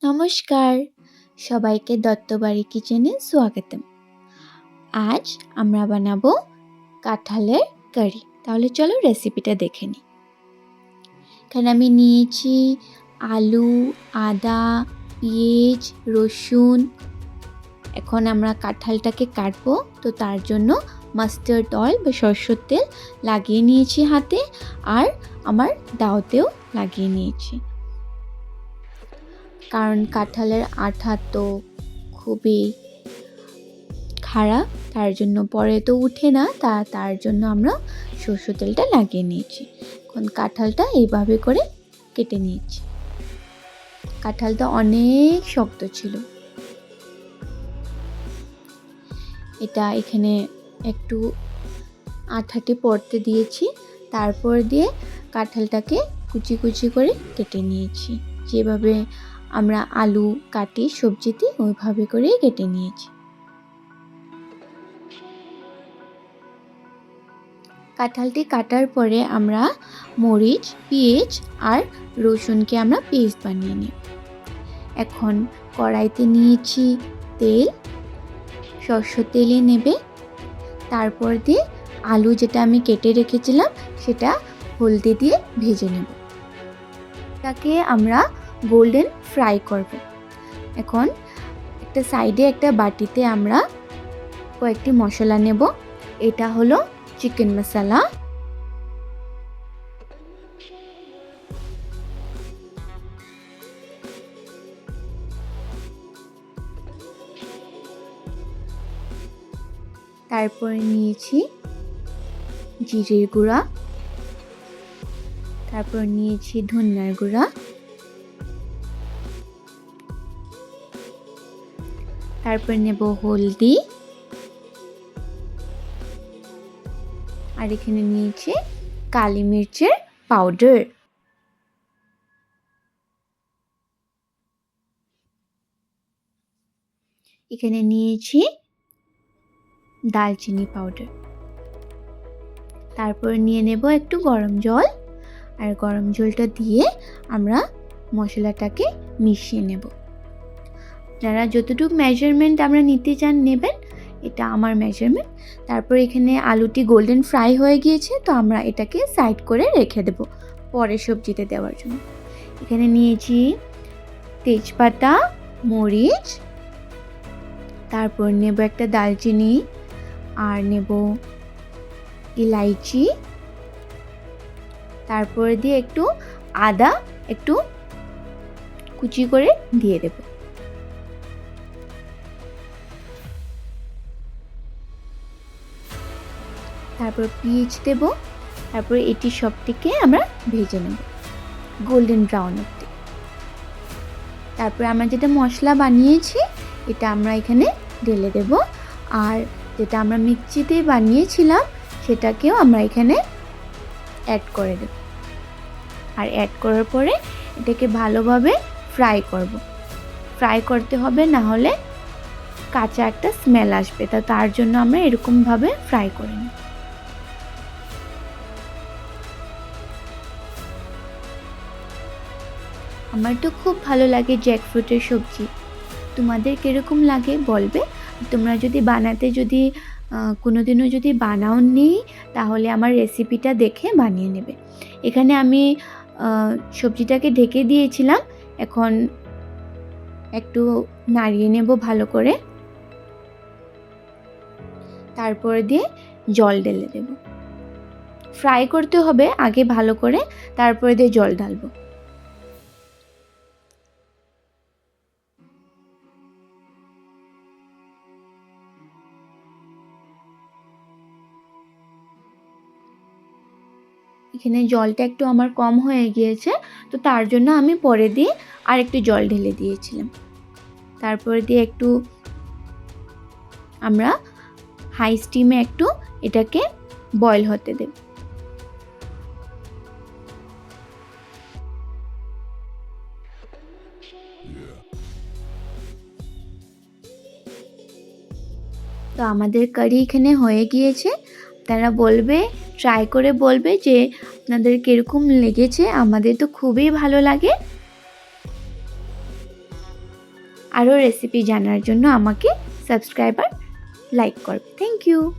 নমস্কার, সবাইকে দত্তবাড়ি কিচেনে স্বাগতম। আজ আমরা বানাবো কাঁঠালের কারি। তাহলে চলো রেসিপিটা দেখে নিই। এখানে আমি নিয়েছি আলু, আদা, পেঁয়াজ, রসুন। এখন আমরা কাঁঠালটাকে কাটবো, তো তার জন্য মাস্টার্ড অয়েল বা সরষের তেল লাগিয়ে নিয়েছি হাতে, আর আমার দাওতেও লাগিয়ে নিয়েছি। কারণ কাঁঠালের আঠা তো খুবই খারাপ, তার জন্য পরে তো উঠে না, তার জন্য আমরা সরষের তেলটা লাগিয়ে নিয়েছি। এখন কাঁঠালটা এইভাবে করে কেটে নিয়েছি। কাঁঠালটা অনেক শক্ত ছিল। এটা এখানে একটু আঠাটি পড়তে দিয়েছি, তারপর দিয়ে কাঁঠালটাকে কুচি কুচি করে কেটে নিয়েছি। যেভাবে আমরা আলু কাটি সবজিতে, ওইভাবে করে কেটে নিয়েছি। কাঁঠালটি কাটার পরে আমরা মরিচ, পেঁয়াজ আর রসুনকে আমরা পেস্ট বানিয়ে নিই। এখন কড়াইতে নিয়েছি তেল, সরষের তেলই নেবে। তারপর দিয়ে আলু যেটা আমি কেটে রেখেছিলাম সেটা হলদি দিয়ে ভেজে নেব। তাকে আমরা গোল্ডেন ফ্রাই করব। এখন একটা সাইডে একটা বাটিতে আমরা কয়েকটি মশলা নেব। এটা হলো চিকেন মশলা, তারপরে নিয়েছি জিরের গুঁড়া, তারপর নিয়েছি ধনিয়ার গুঁড়া, তারপর নেব হলদি, আর এখানে নিয়েছি কালি মির্চের পাউডার। এখানে নিয়েছি দালচিনি পাউডার। তারপর নিয়ে নেব একটু গরম জল, আর গরম জলটা দিয়ে আমরা মশলাটাকে মিশিয়ে নেব। যারা যতটুকু মেজারমেন্ট আমরা নিতে চান নেবেন, এটা আমার মেজারমেন্ট। তারপর এখানে আলুটি গোল্ডেন ফ্রাই হয়ে গিয়েছে, তো আমরা এটাকে সাইড করে রেখে দেব পরে সবজিতে দেওয়ার জন্য। এখানে নিয়েছি তেজপাতা, মরিচ, তারপর নেব একটা দালচিনি, আর নেব ইলাইচি, তারপর দিয়ে একটু আদা একটু কুচি করে দিয়ে দেব। তারপর পেঁয়াজ দেব। তারপর এটি সবটিকে আমরা ভেজে নেব গোল্ডেন ব্রাউন অবধি। তারপর আমরা যেটা মশলা বানিয়েছি এটা আমরা এখানে ঢেলে দেব, আর যেটা আমরা মিক্সিতে বানিয়েছিলাম সেটাকেও আমরা এখানে অ্যাড করে দেব। আর অ্যাড করার পরে এটাকে ভালোভাবে ফ্রাই করব। ফ্রাই করতে হবে, না হলে কাঁচা একটা স্মেল আসবে, তার জন্য আমরা এরকমভাবে ফ্রাই করে নিই। আমার তো খুব ভালো লাগে জ্যাকফ্রুটের সবজি। তোমাদের কীরকম লাগে বলবে। তোমরা যদি বানাতে কোনোদিনও যদি বানাওনি, তাহলে আমার রেসিপিটা দেখে বানিয়ে নেবে। এখানে আমি সবজিটাকে ঢেকে দিয়েছিলাম, এখন একটু নাড়িয়ে নেব ভালো করে, তারপর দিয়ে জল ঢেলে দেব। ফ্রাই করতে হবে আগে ভালো করে, তারপরে দিয়ে জল ঢালবো। এখানে জলটা একটু আমার কম হয়ে গিয়েছে, তো তার জন্য আমি পরে দিয়ে আর একটু জল ঢেলে দিয়েছিলাম। তারপরে দিয়ে একটু আমরা হাই স্টিমে একটু এটাকে বয়েল হতে দেব। তো আমাদের কারি এখানে হয়ে গিয়েছে। তারা ট্রাই করে বলবে যে আপনাদের কীরকম লেগেছে। আমাদের তো খুবই ভালো লাগে। আরও রেসিপি জানার জন্য আমাকে সাবস্ক্রাইব আর লাইক করবে। Thank you.